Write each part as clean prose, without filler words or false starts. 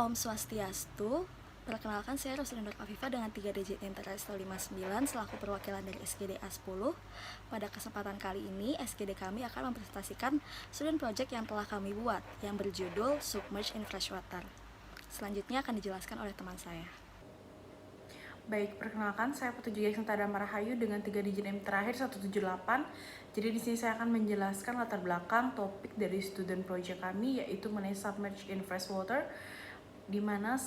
Om Swastiastu. Perkenalkan, saya Roslindor Afifa dengan 3 digit Interastel 59 selaku perwakilan dari SGD A10. Pada kesempatan kali ini, SGD kami akan mempresentasikan student project yang telah kami buat yang berjudul Submerged in Freshwater. Selanjutnya akan dijelaskan oleh teman saya. Baik, perkenalkan saya Putu Jackson Tadamar Rahayu dengan 3 digit NIM terakhir 178. Jadi di sini saya akan menjelaskan latar belakang topik dari student project kami, yaitu mengenai submerged in freshwater, di mana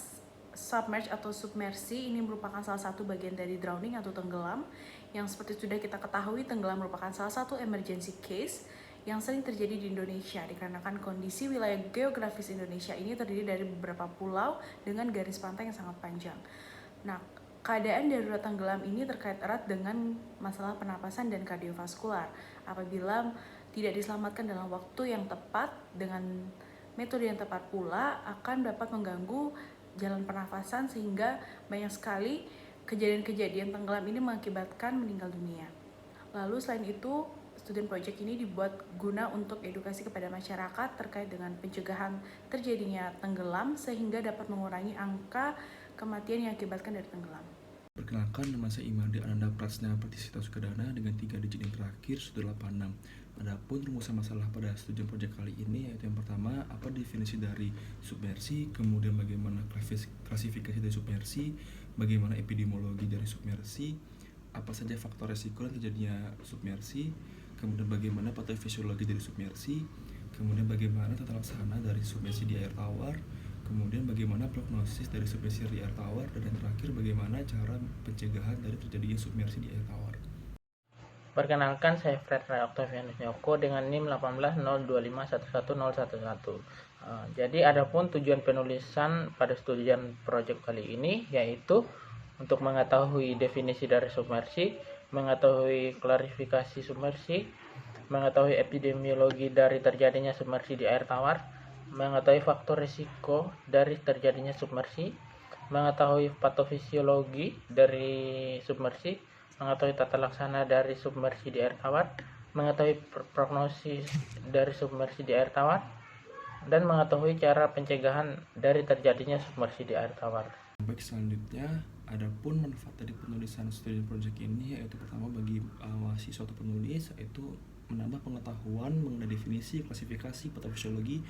submerge atau submersi ini merupakan salah satu bagian dari drowning atau tenggelam, yang seperti sudah kita ketahui tenggelam merupakan salah satu emergency case yang sering terjadi di Indonesia dikarenakan kondisi wilayah geografis Indonesia ini terdiri dari beberapa pulau dengan garis pantai yang sangat panjang. Nah, keadaan darurat tenggelam ini terkait erat dengan masalah pernapasan dan kardiovaskular. Apabila tidak diselamatkan dalam waktu yang tepat dengan metode yang tepat pula akan dapat mengganggu jalan pernafasan sehingga banyak sekali kejadian-kejadian tenggelam ini mengakibatkan meninggal dunia. Lalu selain itu, student project ini dibuat guna untuk edukasi kepada masyarakat terkait dengan pencegahan terjadinya tenggelam sehingga dapat mengurangi angka kematian yang akibatkan dari tenggelam. Perkenalkan, nama saya Imade Ananda Prasna Pratisita Sukadana dengan 3 digit yang terakhir 186. Adapun rumusan masalah pada student project kali ini yaitu yang pertama, apa definisi dari submersi, kemudian bagaimana klasifikasi dari submersi, bagaimana epidemiologi dari submersi, apa saja faktor resiko dan terjadinya submersi, kemudian bagaimana patofisiologi dari submersi, kemudian bagaimana tata laksana dari submersi di air tawar, kemudian bagaimana prognosis dari submersi di air tawar, dan yang terakhir bagaimana cara pencegahan dari terjadinya submersi di air tawar. Perkenalkan, saya Fred Ray Octavianus Nyoko dengan NIM 18025111011. Jadi adapun tujuan penulisan pada studian project kali ini yaitu untuk mengetahui definisi dari submersi, mengetahui klarifikasi submersi, mengetahui epidemiologi dari terjadinya submersi di air tawar, mengetahui faktor risiko dari terjadinya submersi, mengetahui patofisiologi dari submersi, mengetahui tata laksana dari submersi di air tawar, mengetahui prognosis dari submersi di air tawar, dan mengetahui cara pencegahan dari terjadinya submersi di air tawar. Baik, selanjutnya adapun manfaat dari penulisan student project ini yaitu pertama bagi mahasiswa atau penulis yaitu menambah pengetahuan mengenai definisi, klasifikasi, patofisiologi,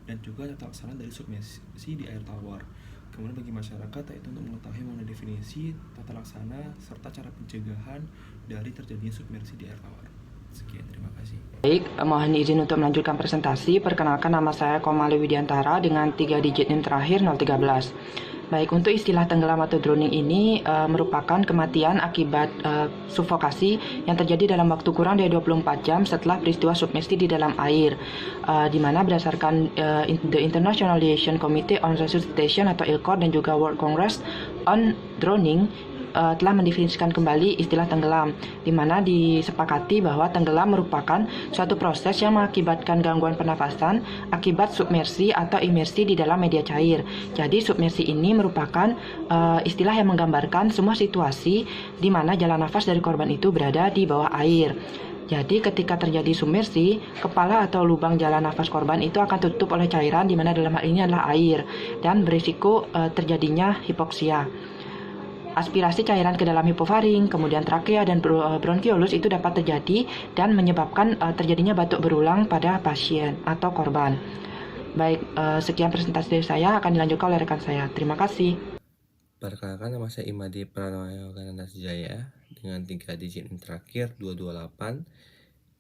dan juga tata laksana dari submersi di air tawar. Kemudian bagi masyarakat yaitu untuk mengetahui mengenai definisi, tata laksana, serta cara pencegahan dari terjadinya submersi di air tawar. Sekian, terima kasih. Baik, mohon izin untuk melanjutkan presentasi. Perkenalkan, nama saya Komali Widiantara dengan 3 digit NIM terakhir 013. Baik, untuk istilah tenggelam atau drowning ini merupakan kematian akibat sufokasi yang terjadi dalam waktu kurang dari 24 jam setelah peristiwa submersi di dalam air, di mana berdasarkan The International Liaison Committee on Resuscitation atau ILCOR dan juga World Congress on Drowning telah mendefinisikan kembali istilah tenggelam, di mana disepakati bahwa tenggelam merupakan suatu proses yang mengakibatkan gangguan pernafasan akibat submersi atau imersi di dalam media cair. Jadi submersi ini merupakan istilah yang menggambarkan semua situasi di mana jalan nafas dari korban itu berada di bawah air. Jadi ketika terjadi submersi, kepala atau lubang jalan nafas korban itu akan tertutup oleh cairan, di mana dalam hal ini adalah air, dan berisiko terjadinya hipoksia. Aspirasi cairan ke dalam hipofaring, kemudian trakea dan bronkiolus itu dapat terjadi dan menyebabkan terjadinya batuk berulang pada pasien atau korban. Baik, sekian presentasi dari saya, akan dilanjutkan oleh rekan saya. Terima kasih. Perkenalkan, nama saya Imadi Pranoyogananda Sejaya dengan 3 digit yang terakhir 228.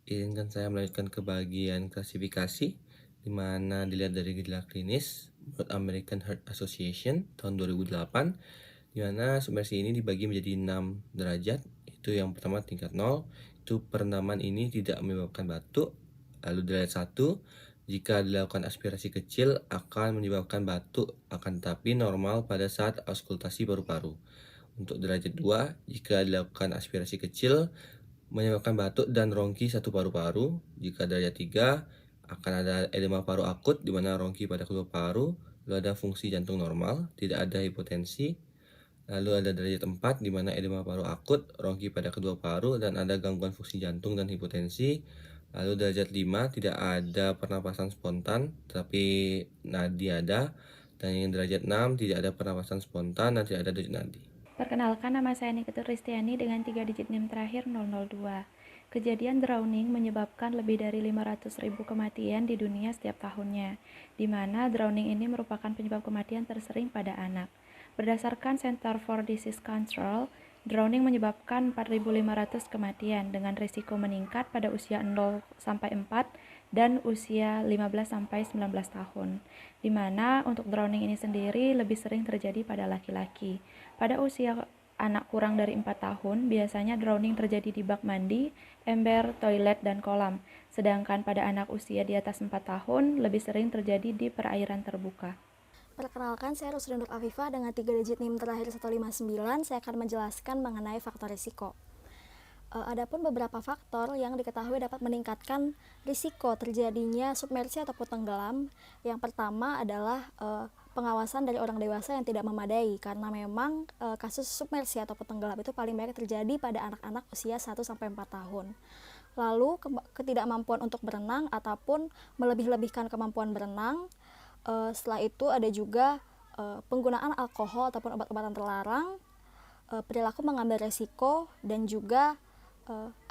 Izinkan saya melanjutkan ke bagian klasifikasi, di mana dilihat dari gejala klinis menurut American Heart Association tahun 2008, di mana submersi ini dibagi menjadi 6 derajat. Itu yang pertama tingkat 0, itu perendaman ini tidak menyebabkan batuk. Lalu derajat 1, jika dilakukan aspirasi kecil akan menyebabkan batuk, akan tetapi normal pada saat auskultasi paru-paru. Untuk derajat 2, jika dilakukan aspirasi kecil menyebabkan batuk dan rongki satu paru-paru. Jika derajat 3, akan ada edema paru akut di mana rongki pada kedua paru, lalu ada fungsi jantung normal, tidak ada hipotensi. Lalu ada derajat 4 di mana edema paru akut, rongki pada kedua paru, dan ada gangguan fungsi jantung dan hipotensi. Lalu derajat 5 tidak ada pernapasan spontan, tetapi nadi ada. Dan yang derajat 6 tidak ada pernapasan spontan dan tidak ada denyut nadi. Perkenalkan, nama saya Nikita Ristiani dengan 3 digit NIM terakhir 002. Kejadian drowning menyebabkan lebih dari 500.000 kematian di dunia setiap tahunnya, di mana drowning ini merupakan penyebab kematian tersering pada anak. Berdasarkan Center for Disease Control, drowning menyebabkan 4.500 kematian dengan risiko meningkat pada usia 0-4 dan usia 15-19 tahun, di mana untuk drowning ini sendiri lebih sering terjadi pada laki-laki. Pada usia anak kurang dari 4 tahun, biasanya drowning terjadi di bak mandi, ember, toilet, dan kolam. Sedangkan pada anak usia di atas 4 tahun, lebih sering terjadi di perairan terbuka. Perkenalkan, saya Roslindur Afifah dengan 3 digit NIM terakhir 159. Saya akan menjelaskan mengenai faktor risiko. Adapun beberapa faktor yang diketahui dapat meningkatkan risiko terjadinya submersi ataupun tenggelam. Yang pertama adalah pengawasan dari orang dewasa yang tidak memadai, karena memang kasus submersi ataupun tenggelam itu paling banyak terjadi pada anak-anak usia 1-4 tahun. Lalu ketidakmampuan untuk berenang ataupun melebih-lebihkan kemampuan berenang. Setelah itu ada juga penggunaan alkohol ataupun obat-obatan terlarang, perilaku mengambil resiko, dan juga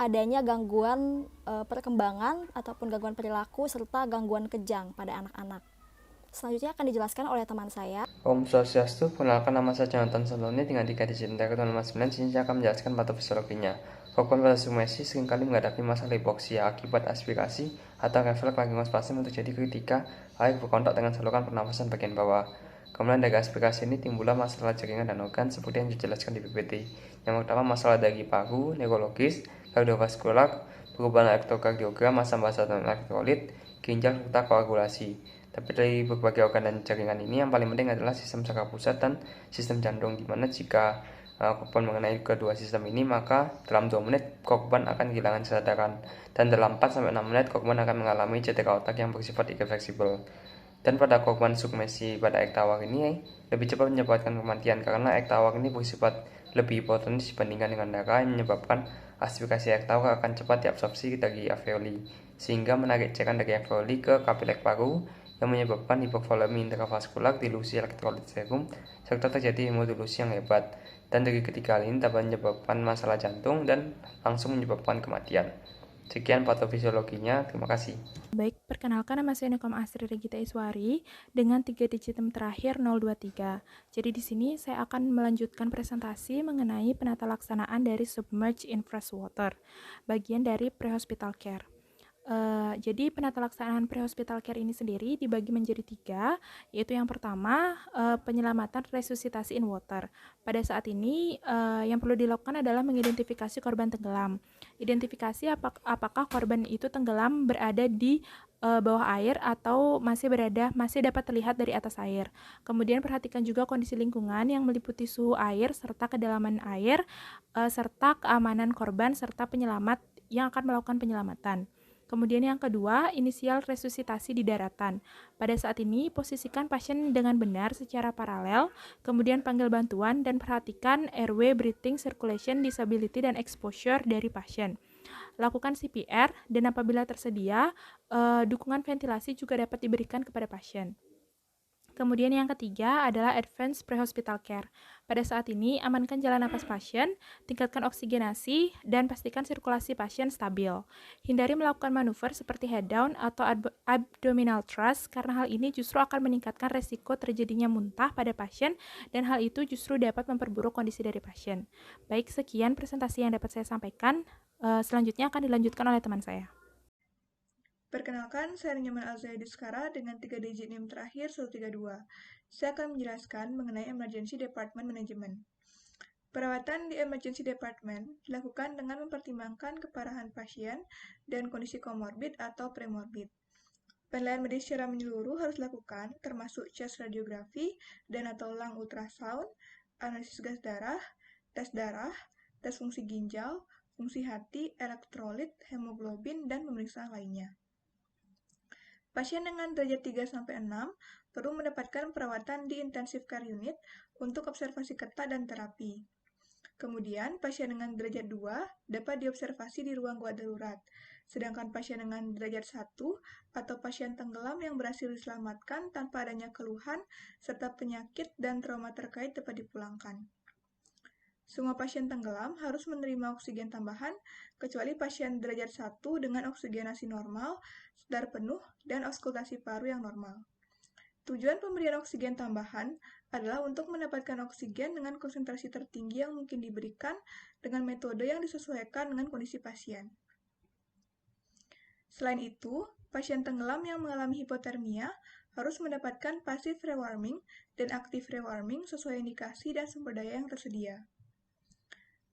adanya gangguan perkembangan ataupun gangguan perilaku serta gangguan kejang pada anak-anak. Selanjutnya akan dijelaskan oleh teman saya. Om Swastiastu, perkenalkan nama saya Jonathan Saloni dengan 3 digit terakhir 059. Sini saya akan menjelaskan patofisiologinya. Korban pada submersi seringkali menghadapi masalah hipoksia akibat aspirasi atau refleks laringospasm yang terjadi ketika air berkontak dengan saluran pernafasan bagian bawah. Kemudian dari aspirasi ini timbullah masalah jaringan dan organ seperti yang dijelaskan di PPT. Yang pertama masalah dari paru, neurologis, kardiovaskular, perubahan elektrokardiogram, asam basa dan elektrolit, ginjal serta koagulasi. Tapi dari berbagai organ dan jaringan ini yang paling penting adalah sistem saraf pusat dan sistem jantung, di mana jika korban mengenai kedua sistem ini, maka dalam 2 menit korban akan kehilangan kesadaran, dan dalam 4-6 menit korban akan mengalami cedera otak yang bersifat irreversibel. Dan pada korban submersi pada air tawar ini lebih cepat menyebabkan kematian karena air tawar ini bersifat lebih hipotonis dibandingkan dengan darah, yang menyebabkan aspirasi air tawar akan cepat diabsorpsi dari alveoli sehingga menarik cairan dari alveoli ke kapiler paru yang menyebabkan hipovolemi intravaskular, dilusi elektrolit serum, serta terjadi hemodilusi yang hebat. Dan dari ketiga hal ini dapat menyebabkan masalah jantung dan langsung menyebabkan kematian. Sekian patofisiologinya, terima kasih. Baik, perkenalkan nama saya Nikom Astri Regita Iswari dengan 3 digit NIM terakhir 023. Jadi di sini saya akan melanjutkan presentasi mengenai penata laksanaan dari submerged in freshwater, bagian dari pre-hospital care. Jadi penata laksanaan pre-hospital care ini sendiri dibagi menjadi 3, yaitu yang pertama penyelamatan resusitasi in water. Pada saat ini yang perlu dilakukan adalah mengidentifikasi korban tenggelam. Identifikasi apakah korban itu tenggelam berada di bawah air atau masih dapat terlihat dari atas air. Kemudian perhatikan juga kondisi lingkungan yang meliputi suhu air serta kedalaman air serta keamanan korban serta penyelamat yang akan melakukan penyelamatan. Kemudian yang kedua, inisial resusitasi di daratan. Pada saat ini, posisikan pasien dengan benar secara paralel, kemudian panggil bantuan dan perhatikan airway, breathing, circulation, disability, dan exposure dari pasien. Lakukan CPR, dan apabila tersedia, dukungan ventilasi juga dapat diberikan kepada pasien. Kemudian yang ketiga adalah advance pre-hospital care. Pada saat ini, amankan jalan napas pasien, tingkatkan oksigenasi, dan pastikan sirkulasi pasien stabil. Hindari melakukan manuver seperti head down atau abdominal thrust, karena hal ini justru akan meningkatkan resiko terjadinya muntah pada pasien, dan hal itu justru dapat memperburuk kondisi dari pasien. Baik, sekian presentasi yang dapat saya sampaikan. Selanjutnya akan dilanjutkan oleh teman saya. Perkenalkan, saya Nyaman Alzaidi Skara dengan 3 digit NIM terakhir 132. Saya akan menjelaskan mengenai Emergency Department Management. Perawatan di Emergency Department dilakukan dengan mempertimbangkan keparahan pasien dan kondisi komorbid atau premorbid. Penilaian medis secara menyeluruh harus dilakukan, termasuk chest radiografi dan atau lung ultrasound, analisis gas darah, tes fungsi ginjal, fungsi hati, elektrolit, hemoglobin, dan pemeriksaan lainnya. Pasien dengan derajat 3-6 perlu mendapatkan perawatan di intensive care unit untuk observasi ketat dan terapi. Kemudian, pasien dengan derajat 2 dapat diobservasi di ruang gawat darurat, sedangkan pasien dengan derajat 1 atau pasien tenggelam yang berhasil diselamatkan tanpa adanya keluhan serta penyakit dan trauma terkait dapat dipulangkan. Semua pasien tenggelam harus menerima oksigen tambahan, kecuali pasien derajat 1 dengan oksigenasi normal, sadar penuh, dan auskultasi paru yang normal. Tujuan pemberian oksigen tambahan adalah untuk mendapatkan oksigen dengan konsentrasi tertinggi yang mungkin diberikan dengan metode yang disesuaikan dengan kondisi pasien. Selain itu, pasien tenggelam yang mengalami hipotermia harus mendapatkan passive rewarming dan active rewarming sesuai indikasi dan sumber daya yang tersedia.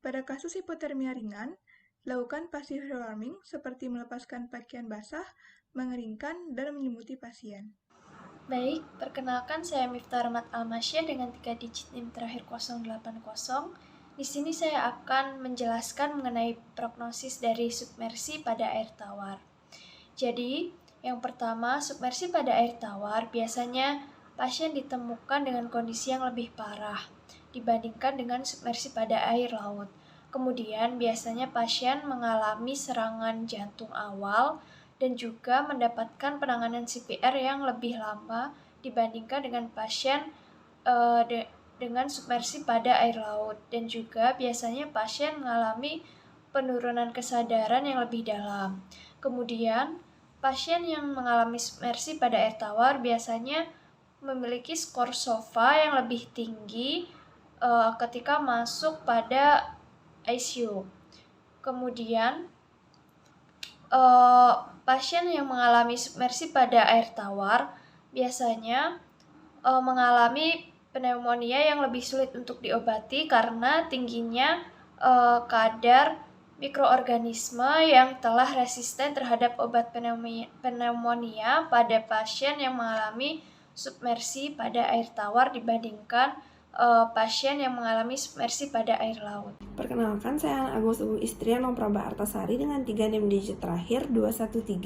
Pada kasus hipotermia ringan, lakukan passive rewarming seperti melepaskan pakaian basah, mengeringkan, dan menyelimuti pasien. Baik, perkenalkan saya Miftah Rahmat Almasya dengan 3 digit NIM terakhir 080. Di sini saya akan menjelaskan mengenai prognosis dari submersi pada air tawar. Jadi, yang pertama, submersi pada air tawar biasanya pasien ditemukan dengan kondisi yang lebih parah dibandingkan dengan submersi pada air laut. Kemudian, biasanya pasien mengalami serangan jantung awal dan juga mendapatkan penanganan CPR yang lebih lama dibandingkan dengan pasien dengan submersi pada air laut. Dan juga biasanya pasien mengalami penurunan kesadaran yang lebih dalam. Kemudian, pasien yang mengalami submersi pada air tawar biasanya memiliki skor SOFA yang lebih tinggi ketika masuk pada ICU. Kemudian, pasien yang mengalami submersi pada air tawar biasanya mengalami pneumonia yang lebih sulit untuk diobati karena tingginya kadar mikroorganisme yang telah resisten terhadap obat pneumonia pada pasien yang mengalami submersi pada air tawar dibandingkan pasien yang mengalami submersi pada air laut. Perkenalkan, saya Ana Agus Istria Nompraba Artasari dengan 3 NIM digit terakhir 213.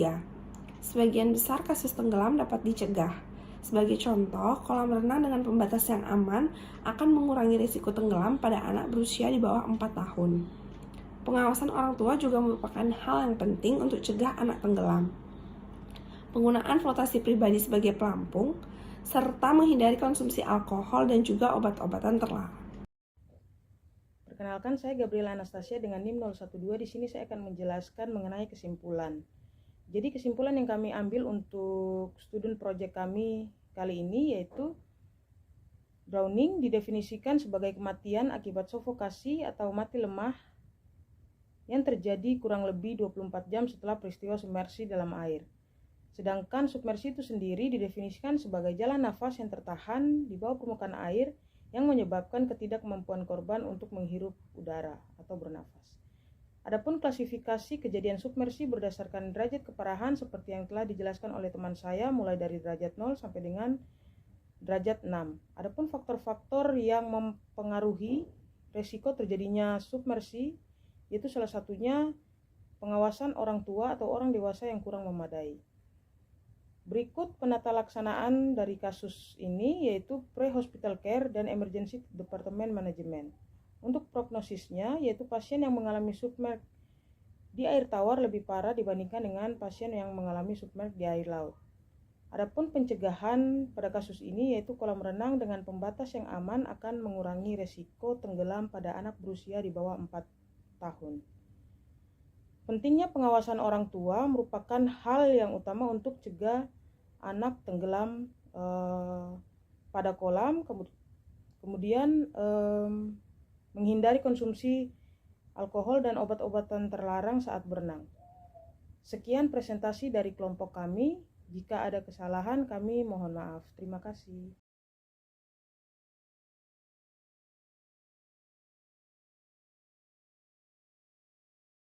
Sebagian besar kasus tenggelam dapat dicegah. Sebagai contoh, kolam renang dengan pembatas yang aman akan mengurangi risiko tenggelam pada anak berusia di bawah 4 tahun. Pengawasan orang tua juga merupakan hal yang penting untuk cegah anak tenggelam. Penggunaan flotasi pribadi sebagai pelampung, serta menghindari konsumsi alkohol dan juga obat-obatan terlarang. Perkenalkan, saya Gabriela Anastasia dengan NIM 012. Di sini saya akan menjelaskan mengenai kesimpulan. Jadi kesimpulan yang kami ambil untuk student project kami kali ini yaitu drowning didefinisikan sebagai kematian akibat sufokasi atau mati lemah yang terjadi kurang lebih 24 jam setelah peristiwa submersi dalam air. Sedangkan submersi itu sendiri didefinisikan sebagai jalan nafas yang tertahan di bawah permukaan air yang menyebabkan ketidakmampuan korban untuk menghirup udara atau bernafas. Adapun klasifikasi kejadian submersi berdasarkan derajat keparahan seperti yang telah dijelaskan oleh teman saya mulai dari derajat 0 sampai dengan derajat 6. Adapun faktor-faktor yang mempengaruhi resiko terjadinya submersi yaitu salah satunya pengawasan orang tua atau orang dewasa yang kurang memadai. Berikut penata laksanaan dari kasus ini yaitu pre-hospital care dan emergency department management. Untuk prognosisnya yaitu pasien yang mengalami submerge di air tawar lebih parah dibandingkan dengan pasien yang mengalami submerge di air laut. Adapun pencegahan pada kasus ini yaitu kolam renang dengan pembatas yang aman akan mengurangi resiko tenggelam pada anak berusia di bawah 4 tahun. Pentingnya pengawasan orang tua merupakan hal yang utama untuk cegah anak tenggelam pada kolam, kemudian menghindari konsumsi alkohol dan obat-obatan terlarang saat berenang. Sekian presentasi dari kelompok kami. Jika ada kesalahan, kami mohon maaf. Terima kasih.